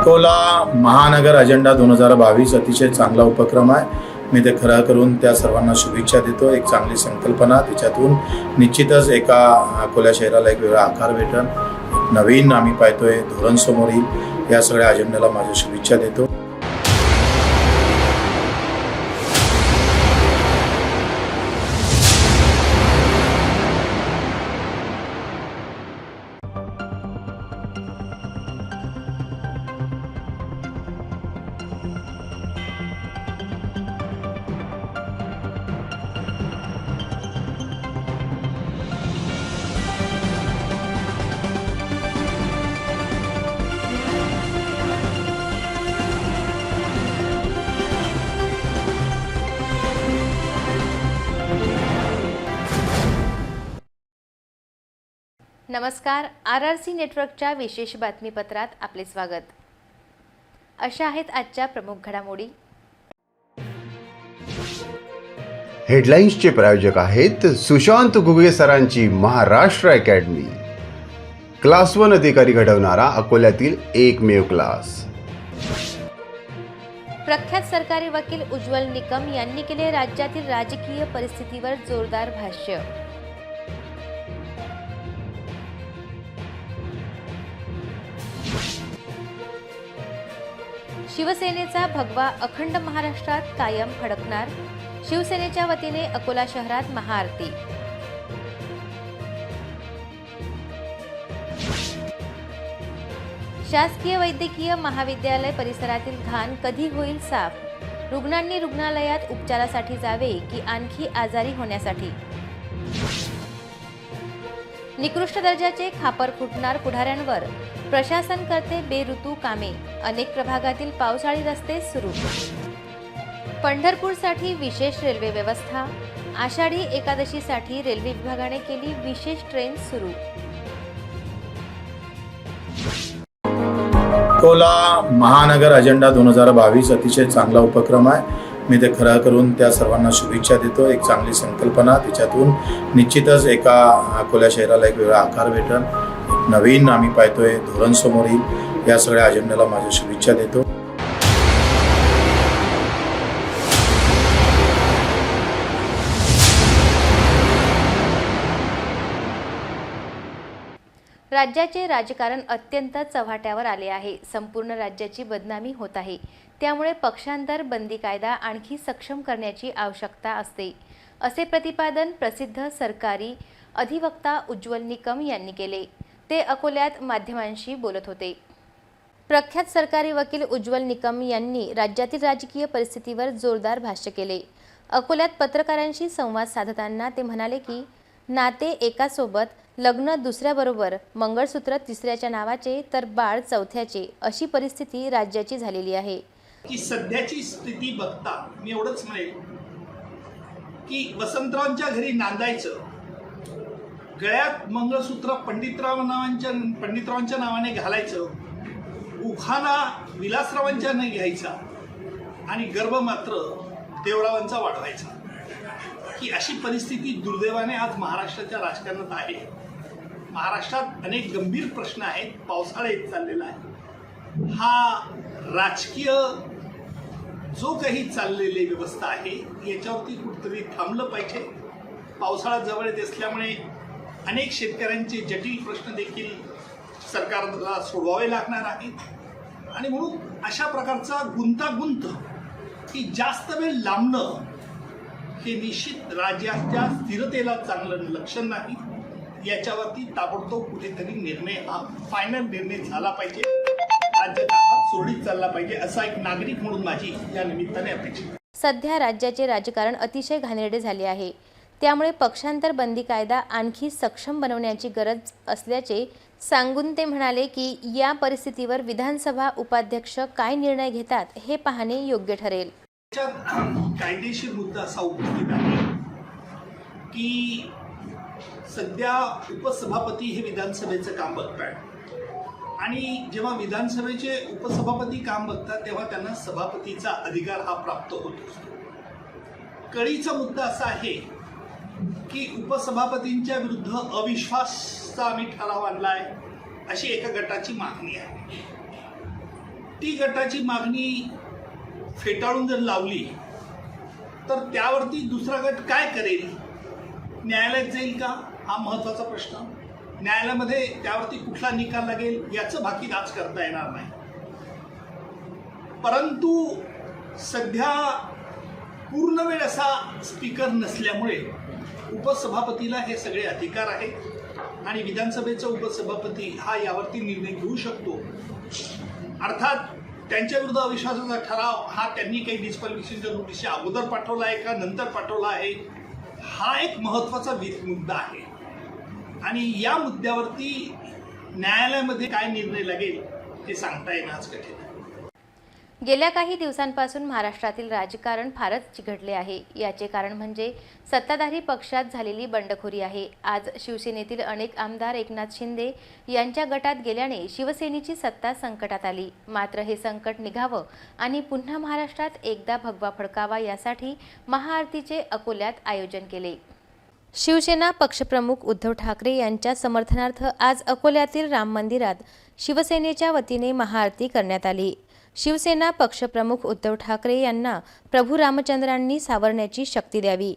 अकोला महानगर अजेंडा 2022 अतिशय चांगला उपक्रम आहे। मी ते खरा करून त्या सर्वांना शुभेच्छा देतो। एक चांगली संकल्पना, त्याच्यातून निश्चितच एका अकोला शहराला एक वेगळा आकार भेटेल, नवीन आम्ही पाहतोय धोरण समोर येईल। या सगळ्या अजेंड्याला माझ्या शुभेच्छा देतो। नमस्कार, RRC नेटवर्कच्या विशेष बातमीपत्रात आपले स्वागत। अशा आहेत आजच्या प्रमुख घडामोडी। हेडलाईन्सचे प्रायोजक आहेत सुशांत घुगे सरांची महाराष्ट्र अकॅडमी, क्लास 1 अधिकारी घडवणारा अकोल्यातील एकमेव क्लास। प्रख्यात सरकारी वकील उज्ज्वल निकम यांनी केले राज्यातील राजकीय परिस्थितीवर जोरदार भाष्य। शिवसेनेचा भगवा अखंड महाराष्ट्रात कायम फडकणार, शिवसेनेच्या वतीने अकोला शहरात महाआरती। शासकीय वैद्यकीय महाविद्यालय परिसरातील घाण कधी होईल साफ? रुग्णांनी रुग्णालयात उपचारासाठी जावे की आणखी आजारी होण्यासाठी? निकृष्ट दर्जाचे खापर फुटणार पुढाऱ्यांवर, प्रशासन करते बेऋतू कामे, अनेक प्रभागातील पावसाळी रस्ते सुरू। पंढरपूरसाठी विशेष रेल्वे व्यवस्था, आषाढी एकादशीसाठी रेल्वे विभागाने केली विशेष ट्रेन सुरू। अकोला महानगर अजेंडा 2022 अतिशय चांगला उपक्रम आहे। मी ते खरा करून त्या सर्वांना शुभेच्छा देतो। एक चांगली संकल्पना, त्याच्यातून निश्चितच एका अकोला शहराला एक वेगळा आकार भेटेल, नवीन आम्ही पाहतोय धोरण समोर येईल। या सगळ्या अजेंड्याला माझ्या शुभेच्छा देतो। राज्याचे राजकारण अत्यंत चव्हाट्यावर आले आहे। संपूर्ण राज्याची बदनामी होत आहे। त्यामुळे पक्षांतर बंदी कायदा आणखी सक्षम करण्याची आवश्यकता असते, असे प्रतिपादन प्रसिद्ध सरकारी अधिवक्ता उज्ज्वल निकम यांनी केले। ते अकोल्यात माध्यमांशी बोलत होते। प्रख्यात सरकारी वकील उज्ज्वल निकम यांनी राज्यातील राजकीय परिस्थितीवर जोरदार भाष्य केले। अकोल्यात पत्रकारांशी संवाद साधताना ते म्हणाले की नाते एकासोबत, लग्न दुसऱ्याबरोबर, मंगळसूत्र तिसऱ्याच्या नावाचे तर बाळ चौथ्याचे, अशी परिस्थिती राज्याची झालेली आहे। की सध्याची स्थिती बघता मी एवढंच म्हणेल की वसंतरावांच्या घरी नांदायचं, गळ्यात मंगळसूत्र पंडितरावांच्या नावाने घालायचं, उखाणा विलासरावांच्या नाही घ्यायचा आणि गर्भ मात्र देवरावांचा वाढवायचा, ही अशी परिस्थिती दुर्दैवाने आज महाराष्ट्राच्या राजकारणात आहे। महाराष्ट्रात अनेक गंभीर प्रश्न आहेत, पावसाळा येत चाललेला आहे। हा राजकीय जो काही चाललेली व्यवस्था आहे याच्यावरती कुठेतरी थांबलं पाहिजे। पावसाळा जवळ येत असल्यामुळे अनेक शेतकऱ्यांचे जटिल प्रश्न देखील सरकारला सोडवावे लागणार आहेत आणि म्हणून अशा प्रकारचा गुंतागुंत की जास्त वेळ लांबणं हे निश्चित राज्याच्या स्थिरतेला चांगलं लक्षण नाही। याच्यावरती ताबडतोब कुठेतरी निर्णय, हा फायनल निर्णय झाला पाहिजे, राज्यकारभार सुरळीत चालला पाहिजे, असा एक नागरिक म्हणून माझी या निमित्ताने अपेक्षा। सध्या राज्याचे राजकारण अतिशय घाणेरडे झाले आहे। त्यामुळे पक्षांतर बंदी कायदा आणखी सक्षम बनवण्याची गरज असल्याचे सांगून ते म्हणाले की या परिस्थितीवर विधानसभा उपाध्यक्ष काय निर्णय घेतात हे पाहणे योग्य ठरेल। कायदेशीर मुद्दा असा उपस्थित आहे की सध्या उपसभापती हे विधानसभेचं काम बघतात आणि जेव्हा विधानसभेचे उपसभापती काम बघतात तेव्हा त्यांना सभापतीचा अधिकार हा प्राप्त होत असतो। कळीचा मुद्दा असा आहे की उपसभापतींच्या विरुद्ध अविश्वासचा आम्ही ठराव आणलाय अशी एका गटाची मागणी आहे। टी गटाची मागणी फेटाळून जर लावली तर त्यावरती दुसरा गट काय करेल? न्यायालयात जाईल का? हा महत्त्वाचा प्रश्न. न्यायालयामध्ये त्यावरती कुठला निकाल लागेल याचं भाकीत आज करता येणार नाही. परंतु सध्या पूर्ण वेळ असा स्पीकर नसल्यामुळे उपसभापतीला हे सगळे अधिकार आहेत आणि विधानसभेचा उपसभापती हा यावरती निर्णय घेऊ शकतो. अर्थात त्यांच्या विरुद्ध अविश्वासाचा ठराव हा त्यांनी काही डिस्क्वालिफिकेशनच्या नोटीसच्या अगोदर पाठवला आहे का नंतर पाठवला आहे, हा एक महत्त्वाचा मुद्दा आहे. आणि या मुद्द्यावरती न्यायालयामध्ये काय निर्णय लागेल हे सांगता येणं आज कठीण आहे. गेल्या काही दिवसांपासून महाराष्ट्रातील राजकारण फारच चिघळले आहे. याचे कारण म्हणजे सत्ताधारी पक्षात झालेली बंडखोरी आहे. आज शिवसेनेतील अनेक आमदार एकनाथ शिंदे यांच्या गटात गेल्याने शिवसेनेची सत्ता संकटात आली. मात्र हे संकट निघावं आणि पुन्हा महाराष्ट्रात एकदा भगवा फडकावा यासाठी महाआरतीचे अकोल्यात आयोजन केले. शिवसेना पक्षप्रमुख उद्धव ठाकरे यांच्या समर्थनार्थ आज अकोल्यातील राम मंदिरात शिवसेनेच्या वतीने महाआरती करण्यात आली. शिवसेना पक्षप्रमुख उद्धव ठाकरे यांना प्रभू रामचंद्रांनी सावरण्याची शक्ती द्यावी.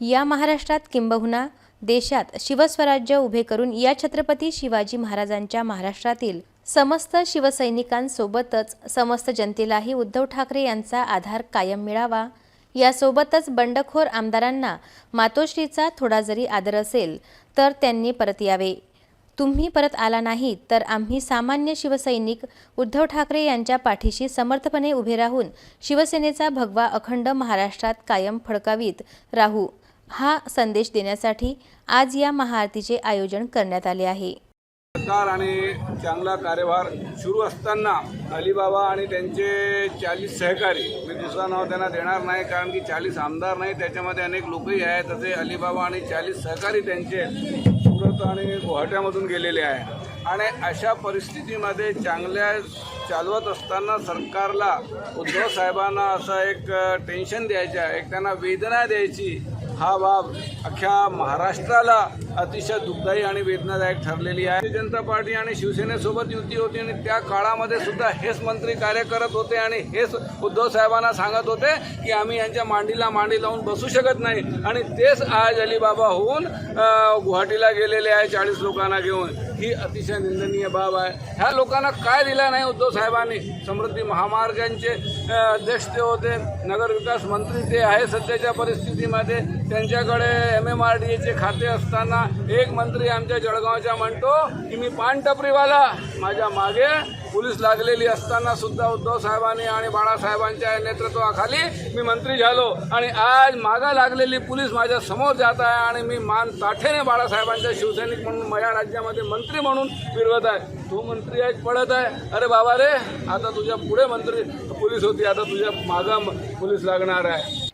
या महाराष्ट्रात किंबहुना देशात शिवस्वराज्य उभे करून या छत्रपती शिवाजी महाराजांच्या महाराष्ट्रातील समस्त शिवसैनिकांसोबतच समस्त जनतेलाही उद्धव ठाकरे यांचा आधार कायम मिळावा. यासोबतच बंडखोर आमदारांना मातोश्रीचा थोडा जरी आदर असेल तर त्यांनी परत यावे. तुम्ही परत आला नाही तर आम्ही सामान्य शिवसैनिक उद्धव ठाकरे यांच्या पाठीशी समर्थपणे उभे राहून शिवसेनेचा भगवा अखंड महाराष्ट्रात कायम फडकावीत राहू, हा संदेश देण्यासाठी आज या महाआरतीचे आयोजन करण्यात आले आहे. सरकार आणि चांगला कार्यभार सुरू असताना अलीबाबा आणि त्यांचे 40 सहकारी, मी दुसरा नाव त्यांना देणार नाही कारण की 40 आमदार नाही, त्याच्यामध्ये अनेक लोकही आहेत, तसे अलीबाबा आणि 40 सहकारी त्यांचे सुरत आणि गुवाहाट्यामधून गेलेले आहे. आणि अशा परिस्थितीमध्ये चांगल्या चालवत असताना सरकारला उद्धव साहेबांना असं एक टेन्शन द्यायचं, एक त्यांना वेदना द्यायची, हा बाब अख्ख्या महाराष्ट्राला अतिशय दुःखदायी आणि वेदनादायक ठरलेली आहे. भारतीय जनता पार्टी आणि शिवसेनेसोबत युती होती आणि त्या काळामध्ये सुद्धा हेच मंत्री कार्य करत होते आणि हेच उद्धव साहेबांना सांगत होते की आम्ही यांच्या मांडीला मांडी लावून बसू शकत नाही. आणि तेच आज अलीबाबा होऊन गुवाहाटीला गेलेले आहे 40 लोकांना घेऊन. ही अतिशय निंदनीय बाब आहे. ह्या लोकांना काय दिलं नाही उद्धव साहेबांनी? समृद्धी महामार्गांचे अध्यक्ष ते होते, नगरविकास मंत्री ते आहे सध्याच्या परिस्थितीमध्ये, त्यांच्याकडे MMRDAचे खाते असताना एक मंत्री आमच्या जळगावच्या म्हणतो की मी पानटपरीवाला, माझ्या मागे पोलीस लागलेली असताना सुद्धा उद्धव साहेबांनी आणि बाळासाहेबांच्या नेतृत्वाखाली मी मंत्री झालो आणि आज मागा लागलेली पोलीस माझ्या समोर जात आहे आणि मी मान ताठेने बाळासाहेबांच्या शिवसैनिक म्हणून या राज्यामध्ये मंत्री म्हणून फिरवत आहे. तू मंत्री आज पडत आहे, अरे बाबा रे, आता तुझ्या पुढे मंत्री पोलीस होती, आता तुझ्या मागा पोलीस लागणार आहे.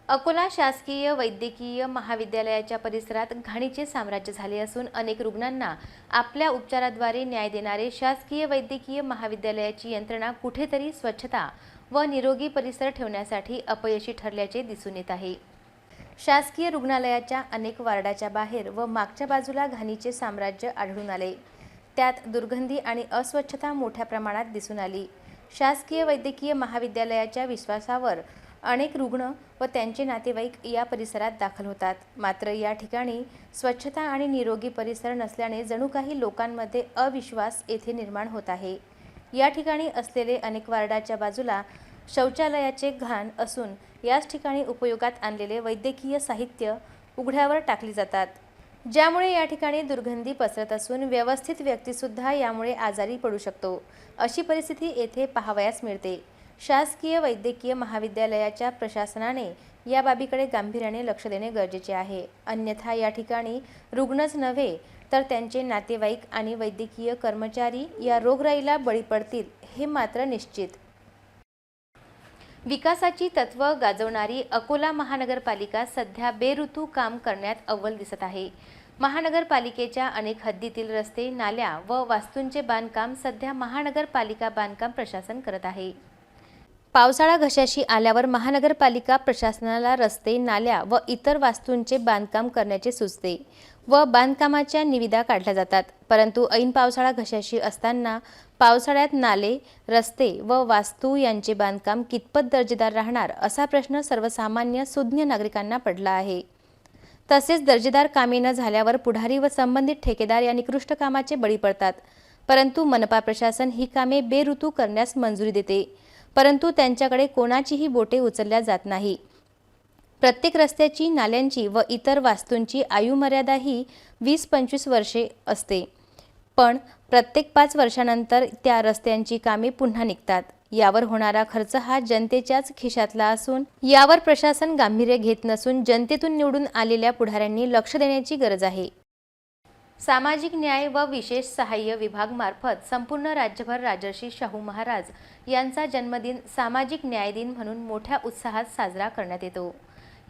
अकोला शासकीय वैद्यकीय महाविद्यालयाच्या परिसरात घाणीचे साम्राज्य झाले असून अनेक रुग्णांना आपल्या उपचाराद्वारे न्याय देणारे शासकीय वैद्यकीय महाविद्यालयाची यंत्रणा कुठेतरी स्वच्छता व निरोगी परिसर ठेवण्यासाठी अपयशी ठरल्याचे दिसून येत आहे. शासकीय रुग्णालयाच्या अनेक वार्डाच्या बाहेर व मागच्या बाजूला घाणीचे साम्राज्य आढळून आले. त्यात दुर्गंधी आणि अस्वच्छता मोठ्या प्रमाणात दिसून आली. शासकीय वैद्यकीय महाविद्यालयाच्या विश्वासावर अनेक रुग्ण व त्यांचे नातेवाईक या परिसरात दाखल होतात. मात्र या ठिकाणी स्वच्छता आणि निरोगी परिसर नसल्याने जणू काही लोकांमध्ये अविश्वास येथे निर्माण होत आहे. या ठिकाणी असलेले अनेक वार्डाच्या बाजूला शौचालयाचे घाण असून याच ठिकाणी उपयोगात आणलेले वैद्यकीय साहित्य उघड्यावर टाकली जातात, ज्यामुळे या ठिकाणी दुर्गंधी पसरत असून व्यवस्थित व्यक्तीसुद्धा यामुळे आजारी पडू शकतो. अशी परिस्थिती येथे पाहावयास मिळते. शासकीय वैद्यकीय महाविद्यालयाच्या प्रशासनाने या बाबीकडे गांभीर्याने लक्ष देणे गरजेचे आहे. अन्यथा या ठिकाणी रुग्णच नव्हे तर त्यांचे नातेवाईक आणि वैद्यकीय कर्मचारी या रोगराईला बळी पडतील हे मात्र निश्चित. विकासाची तत्व गाजवणारी अकोला महानगरपालिका सध्या बेऋतू काम करण्यात अव्वल दिसत आहे. महानगरपालिकेच्या अनेक हद्दीतील रस्ते, नाल्या व वास्तूंचे बांधकाम सध्या महानगरपालिका बांधकाम प्रशासन करत आहे. पावसाळा घशाशी आल्यावर महानगरपालिका प्रशासनाला रस्ते, नाल्या व इतर वास्तूंचे बांधकाम करण्याचे सुचते व बांधकामाच्या निविदा काढल्या जातात. परंतु ऐन पावसाळा घशाशी असताना पावसाळ्यात नाले, रस्ते व वास्तू यांचे बांधकाम कितपत दर्जेदार राहणार असा प्रश्न सर्वसामान्य सुज्ञ नागरिकांना पडला आहे. तसेच दर्जेदार कामे न झाल्यावर पुढारी व संबंधित ठेकेदार या निकृष्ट कामाचे बळी पडतात. परंतु मनपा प्रशासन ही कामे बेऋतू करण्यास मंजुरी देते, परंतु त्यांच्याकडे कोणाचीही बोटे उचलल्या जात नाही. प्रत्येक रस्त्याची, नाल्यांची व इतर वास्तूंची आयुमर्यादा ही 20-25 वर्षे असते, पण प्रत्येक 5 वर्षानंतर त्या रस्त्यांची कामे पुन्हा निघतात. यावर होणारा खर्च हा जनतेच्याच खिशातला असून यावर प्रशासन गांभीर्य घेत नसून जनतेतून निवडून आलेल्या पुढाऱ्यांनी लक्ष देण्याची गरज आहे. सामाजिक न्याय व विशेष सहाय्य विभाग मार्फत संपूर्ण राज्यभर राजर्षी शाहू महाराज यांचा जन्मदिन सामाजिक न्याय दिन म्हणून मोठ्या उत्साहात साजरा करण्यात येतो.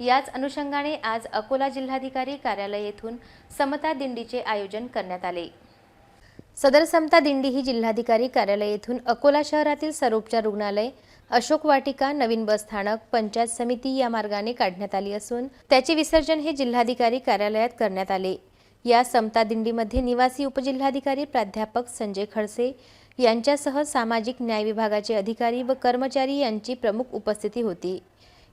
याच अनुषंगाने आज अकोला जिल्हाधिकारी कार्यालय येथून समता दिंडीचे आयोजन करण्यात आले. सदर समता दिंडी ही जिल्हाधिकारी कार्यालय येथून अकोला शहरातील सर्वोपचार रुग्णालय, अशोक वाटिका, नवीन बस स्थानक, पंचायत समिती या मार्गाने काढण्यात आली असून त्याचे विसर्जन हे जिल्हाधिकारी कार्यालयात करण्यात आले. या समता दिंडीमध्ये निवासी उपजिल्हाधिकारी प्राध्यापक संजय खडसे यांच्यासह सामाजिक न्याय विभागाचे अधिकारी व कर्मचारी यांची प्रमुख उपस्थिती होती.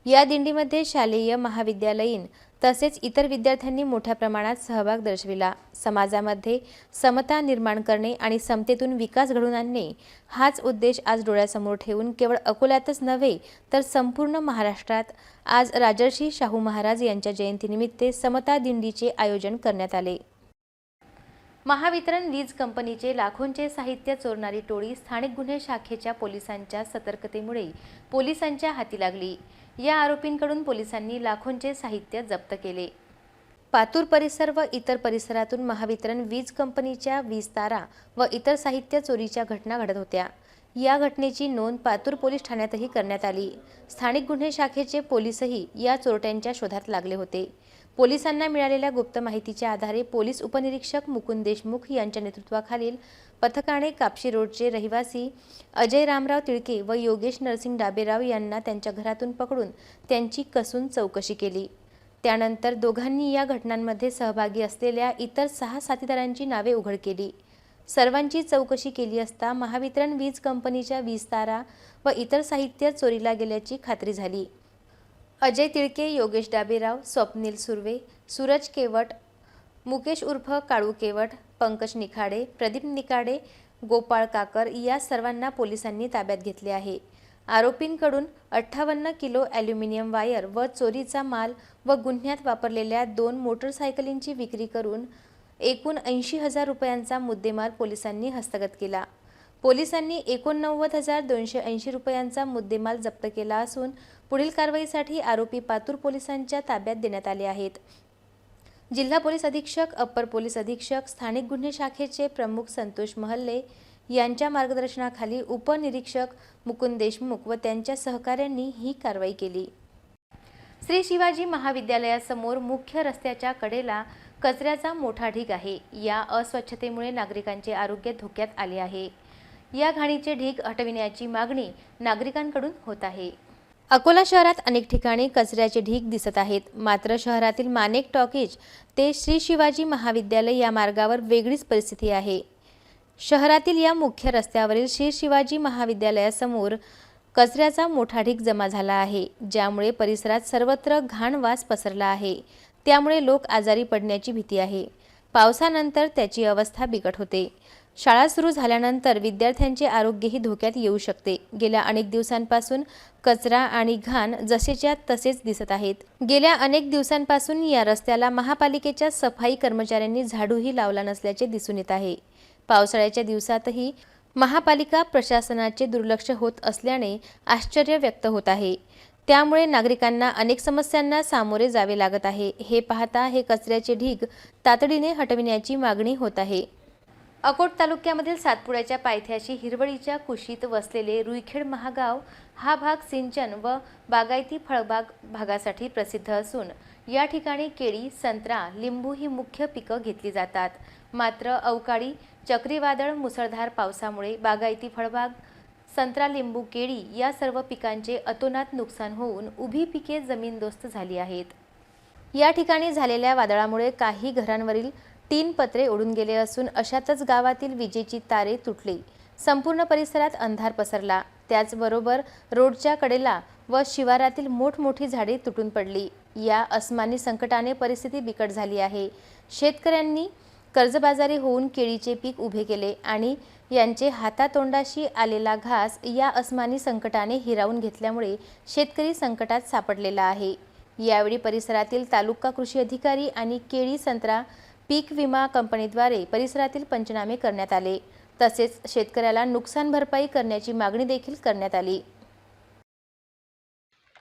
या दिंडीमध्ये शालेय, महाविद्यालयीन तसेच इतर विद्यार्थ्यांनी मोठ्या प्रमाणात सहभाग दर्शविला. समाजामध्ये समता निर्माण करणे आणि समतेतून विकास घडवून आणणे हाच उद्देश आज डोळ्यासमोर ठेवून केवळ अकोल्यातच नव्हे तर संपूर्ण महाराष्ट्रात आज राजर्षी शाहू महाराज यांच्या जयंतीनिमित्त समता दिंडीचे आयोजन करण्यात आले. महावितरण वीज कंपनीचे लाखोंचे साहित्य चोरणारी टोळी स्थानिक गुन्हे शाखेच्या पोलिसांच्या सतर्कतेमुळे पोलिसांच्या हाती लागली. या आरोपींकडून पोलिसांनी लाखोंचे साहित्य जप्त केले. पातूर परिसर व इतर परिसरातून महावितरण वीज कंपनीच्या वीज तारा व इतर साहित्य चोरीच्या घटना घडत होत्या. या घटनेची नोंद पातूर पोलीस ठाण्यातही करण्यात आली. स्थानिक गुन्हे शाखेचे पोलीसही या चोरट्यांच्या शोधात लागले होते. पोलिसांना मिळालेल्या गुप्त माहितीच्या आधारे पोलीस उपनिरीक्षक मुकुंद देशमुख यांच्या नेतृत्वाखालील पथकाने कापशी रोडचे रहिवासी अजय रामराव तिळके व योगेश नरसिंग डाबेराव यांना त्यांच्या घरातून पकडून त्यांची कसून चौकशी केली. त्यानंतर दोघांनी या घटनांमध्ये सहभागी असलेल्या इतर 6 साथीदारांची नावे उघड केली. सर्वांची चौकशी केली असता महावितरण वीज कंपनीच्या वीज तारा व इतर साहित्य चोरीला गेल्याची खात्री झाली. अजय तिळके, योगेश डाबेराव, स्वप्नील सुर्वे, सूरज केवट, मुकेश उर्फ काळू केवट, पंकज निखाडे, प्रदीप निखाडे, गोपाळ काकर या सर्वांना पोलिसांनी ताब्यात घेतले आहे. आरोपींकडून 58 किलो ॲल्युमिनियम वायर व चोरीचा माल व गुन्ह्यात वापरलेल्या 2 मोटरसायकलींची विक्री करून एकूण 80,000 रुपयांचा मुद्देमाल पोलिसांनी हस्तगत केला. पोलिसांनी 89,280 रुपयांचा मुद्देमाल जप्त केला असून पुढील कारवाईसाठी आरोपी पातूर पोलिसांच्या ताब्यात देण्यात आले आहेत. जिल्हा पोलीस अधीक्षक, अप्पर पोलीस अधीक्षक, स्थानिक गुन्हे शाखेचे प्रमुख संतोष महल्ले यांच्या मार्गदर्शनाखाली उपनिरीक्षक मुकुंद देशमुख व त्यांच्या सहकाऱ्यांनी ही कारवाई केली. श्री शिवाजी महाविद्यालयासमोर मुख्य रस्त्याच्या कडेला कचऱ्याचा मोठा ढीग आहे. या अस्वच्छतेमुळे नागरिकांचे आरोग्य धोक्यात आले आहे. या घाणीचे ढीग हटविण्याची मागणी नागरिकांकडून होत आहे. अकोला शहरात अनेक ठिकाणी कचऱ्याचे ढीग दिसत आहेत. मात्र शहरातील मानेक टॉकीज ते श्री शिवाजी महाविद्यालय या मार्गावर वेगळीच परिस्थिती आहे. शहरातील या मुख्य रस्त्यावरील श्री शिवाजी महाविद्यालयासमोर कचऱ्याचा मोठा ढीग जमा झाला आहे, ज्यामुळे परिसरात सर्वत्र घाण वास पसरला आहे. त्यामुळे लोक आजारी पडण्याची भीती आहे. पावसानंतर त्याची अवस्था बिकट होते. शाळा सुरू झाल्यानंतर विद्यार्थ्यांचे आरोग्यही धोक्यात येऊ शकते. गेल्या अनेक दिवसांपासून कचरा आणि घाण जसेच्या तसेच दिसत आहेत. गेल्या अनेक दिवसांपासून या रस्त्याला महापालिकेच्या सफाई कर्मचाऱ्यांनी झाडूही लावला नसल्याचे दिसून येत आहे. पावसाळ्याच्या दिवसातही महापालिका प्रशासनाचे दुर्लक्ष होत असल्याने आश्चर्य व्यक्त होत आहे. त्यामुळे नागरिकांना अनेक समस्यांना सामोरे जावे लागत आहे. हे पाहता हे कचऱ्याचे ढीग तातडीने हटविण्याची मागणी होत आहे. अकोट तालुक्यामधील सातपुड्याच्या पायथ्याशी हिरवळीच्या कुशीत वसलेले रुईखेड महागाव हा भाग सिंचन व बागायती फळबाग भागासाठी प्रसिद्ध असून या ठिकाणी केळी, संत्रा, लिंबू ही मुख्य पिकं घेतली जातात. मात्र अवकाळी चक्रीवादळ, मुसळधार पावसामुळे बागायती फळबाग, संत्रा, लिंबू, केळी या सर्व पिकांचे अतोनात नुकसान होऊन उभी पिके जमीनदोस्त झाली आहेत. या ठिकाणी झालेल्या वादळामुळे काही घरांवरील 3 पत्रे उडून गेले असून अशातच गावातील विजेची तारे तुटली. संपूर्ण परिसरात अंधार पसरला. त्याचबरोबर रोडच्या कडेला व शिवारातील मोठमोठी झाडे तुटून पडली. या अस्मानी संकटाने परिस्थिती बिकट झाली आहे. शेतकऱ्यांनी कर्जबाजारी होऊन केळीचे पीक उभे केले आणि यांचे हातातोंडाशी आलेला घास या अस्मानी संकटाने हिरावून घेतल्यामुळे शेतकरी संकटात सापडलेला आहे. यावेळी परिसरातील तालुका कृषी अधिकारी आणि केळी संत्रा पीक विमा कंपनीद्वारे परिसरातील पंचनामे करण्यात आले. तसेच शेतकऱ्याला नुकसान भरपाई करण्याची मागणी देखील करण्यात आली.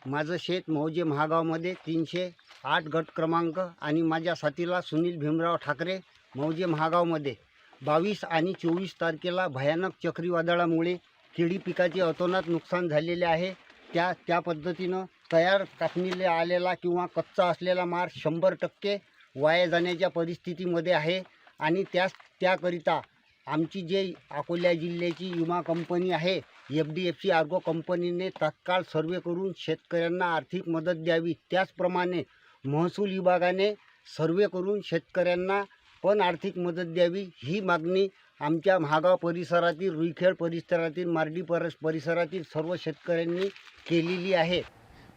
माझं शेत मौजे महागावमध्ये 308 गट क्रमांक आणि माझ्या साथीला सुनील भीमराव ठाकरे मौजे महागावमध्ये 22 आणि 24 तारखेला भयानक चक्रीवादळामुळे केळी पिकाचे अतोनात नुकसान झालेले आहे. त्या पद्धतीनं तयार कापणीला आलेला किंवा कच्चा असलेला माल 100% वाया जाण्याच्या परिस्थितीमध्ये आहे. आणि त्याकरिता आमची जे अकोला जिल्ह्याची विमा कंपनी आहे FDFC आर्गो कंपनीने तात्काळ सर्वे करून शेतकऱ्यांना आर्थिक मदत द्यावी. त्याचप्रमाणे महसूल विभागाने सर्वे करून शेतकऱ्यांना पण आर्थिक मदत द्यावी ही मागणी आमच्या महागाव परिसरातील, रुईखेड परिसरातील, मार्डी परिसरातील सर्व शेतकऱ्यांनी केलेली आहे.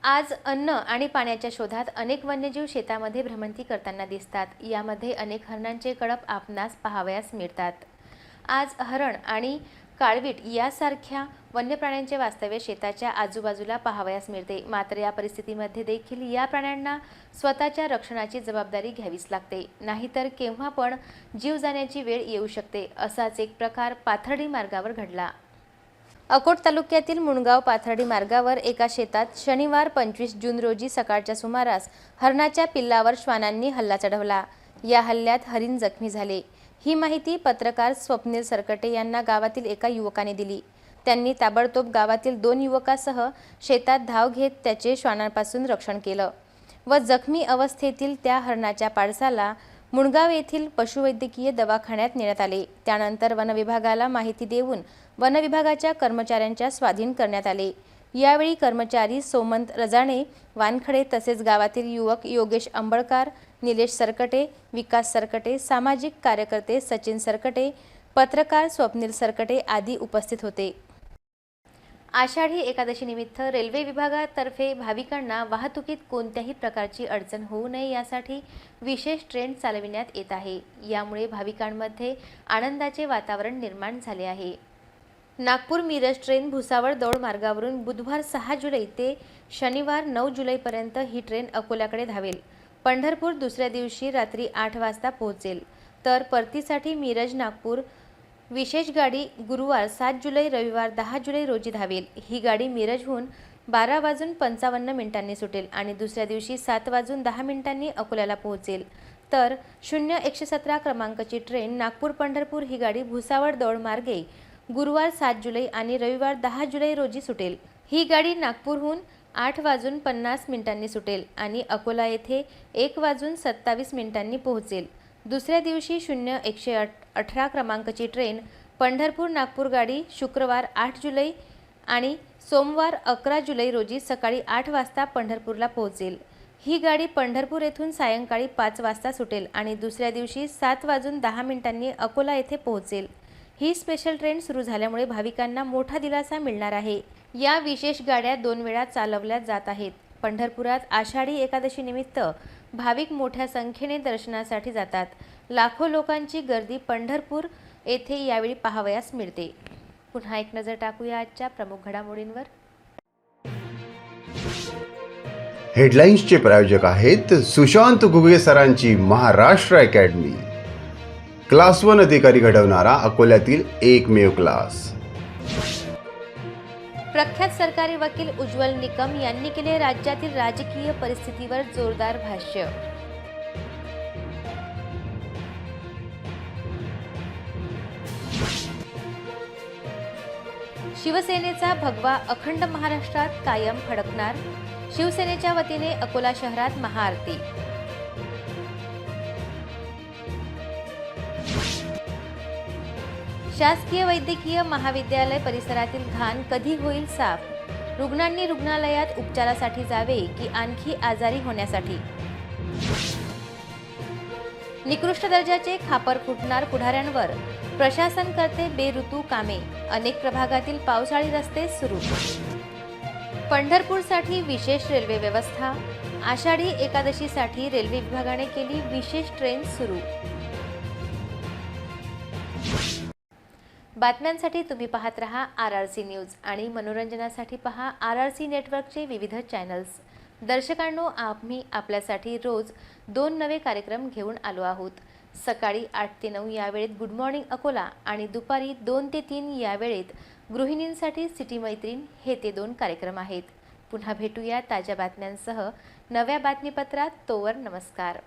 आज अन्न आणि पाण्याच्या शोधात अनेक वन्यजीव शेतामध्ये भ्रमंती करताना दिसतात. यामध्ये अनेक हरणांचे कळप आपणास पाहावयास मिळतात. आज हरण आणि काळवीट यासारख्या वन्य प्राण्यांचे वास्तव्य शेताच्या आजूबाजूला पाहावयास मिळते. मात्र या परिस्थितीमध्ये देखील या प्राण्यांना स्वतःच्या रक्षणाची जबाबदारी घ्यावीच लागते. नाहीतर केव्हा पण जीव जाण्याची वेळ येऊ शकते. असाच एक प्रकार पाथर्डी मार्गावर घडला. अकोट तालुक्यातील मुणगाव पाथर्डी मार्गावर एका शेतात शनिवार 25 जून रोजी सकाळच्या सुमारास हरणाच्या पिल्लावर श्वानांनी हल्ला चढवला. या हल्ल्यात हरिण जखमी झाले. ही माहिती पत्रकार स्वप्नील सरकटे यांना गावातील एका युवकाने दिली. त्यांनी ताबडतोब गावातील 2 युवकासह शेतात धाव घेत त्याचे श्वानांपासून रक्षण केलं व जखमी अवस्थेतील त्या हरणाच्या पाडसाला मुणगाव येथील पशुवैद्यकीय दवाखान्यात नेण्यात आले. त्यानंतर वनविभागाला माहिती देऊन वनविभागाच्या कर्मचाऱ्यांच्या स्वाधीन करण्यात आले. यावेळी कर्मचारी सोमंत रजाणे वानखडे तसेच गावातील युवक योगेश अंबळकार, निलेश सरकटे, विकास सरकटे, सामाजिक कार्यकर्ते सचिन सरकटे, पत्रकार स्वप्नील सरकटे आदी उपस्थित होते. आषाढी एकादशी निमित्त रेल्वे विभागातर्फे भाविकांना वाहतुकीत कोणत्याही प्रकारची अडचण होऊ नये यासाठी विशेष ट्रेन चालविण्यात येत आहे. यामुळे भाविकांमध्ये आनंदाचे वातावरण निर्माण झाले आहे. नागपूर मिरज ट्रेन भुसावळ दौड मार्गावरून बुधवार 6 जुलै ते शनिवार 9 जुलैपर्यंत ही ट्रेन अकोल्याकडे धावेल. पंढरपूर दुसऱ्या दिवशी रात्री 8 वाजता पोहोचेल. तर परतीसाठी मिरज नागपूर विशेष गाडी गुरुवार 7 जुलै रविवार 10 जुलै रोजी धावेल. ही गाडी मिरजहून 12:55 सुटेल आणि दुसऱ्या दिवशी 7:10 अकोल्याला पोहोचेल. तर 0117 क्रमांकाची ट्रेन नागपूर पंढरपूर ही गाडी भुसावळ दौड मार्गे गुरुवार 7 जुलै आणि रविवार 10 जुलै रोजी सुटेल. ही गाडी नागपूरहून 8:50 सुटेल आणि अकोला येथे 1:27 पोहोचेल. दुसऱ्या दिवशी 0118 क्रमांकाची ट्रेन पंढरपूर नागपूर गाडी शुक्रवार 8 जुलै आणि सोमवार 11 जुलै रोजी सकाळी 8 वाजता पंढरपूरला पोहोचेल. ही गाडी पंढरपूर येथून सायंकाळी 5 वाजता सुटेल आणि दुसऱ्या दिवशी 7:10 अकोला येथे पोहोचेल. ही स्पेशल ट्रेन सुरू झाल्यामुळे भाविकांना मोठा दिलासा मिळणार आहे. या विशेष गाड्या 2 वेळा चालवल्या जात आहेत. पंढरपुरात आषाढी एकादशी निमित्त भाविक मोठ्या संख्येने दर्शनासाठी जातात. लाखो लोकांची गर्दी पंढरपूर येथे यावेळी पाहावयास मिळते. पुन्हा एक नजर टाकूया आजच्या प्रमुख घडामोडींवर. हेडलाईन्सचे प्रायोजक आहेत सुशांत घुगे सरांची महाराष्ट्र अकॅडमी. क्लास 1 अधिकारी घडवणारा अकोल्यातील एकमेव क्लास. प्रख्यात सरकारी वकील उज्ज्वल निकम यांनी केले राज्यातील राजकीय परिस्थितीवर जोरदार भाष्य. शिवसेनेचा भगवा अखंड महाराष्ट्रात कायम फडकणार. शिवसेनेच्या वतीने अकोला शहरात महाआरती. शासकीय वैद्यकीय महाविद्यालय परिसरातील घाण कधी होईल साफ. रुग्णांनी रुग्णालयात उपचारासाठी जावे की आणखी आजारी होण्यासाठी. निकृष्ट दर्जाचे खापर फुटणार पुढाऱ्यांवर. प्रशासन करते बेऋतू कामे, अनेक प्रभागातील पावसाळी रस्ते सुरू. पंढरपूरसाठी विशेष रेल्वे व्यवस्था, आषाढी एकादशीसाठी रेल्वे विभागाने केली विशेष ट्रेन सुरू. बातम्यांसाठी तुम्ही पाहत रहा RRC न्यूज आणि मनोरंजनासाठी पहा RRC नेटवर्कचे विविध चॅनल्स. दर्शकांनो, आम्ही आपल्यासाठी रोज 2 नवे कार्यक्रम घेऊन आलो आहोत. सकाळी 8 ते 9 या वेळेत गुड मॉर्निंग अकोला आणि दुपारी 2 ते 3 या वेळेत गृहिणींसाठी सिटी मैत्रीण हे ते 2 कार्यक्रम आहेत. पुन्हा भेटूया ताज्या बातम्यांसह नव्या बातमीपत्रात. तोवर नमस्कार.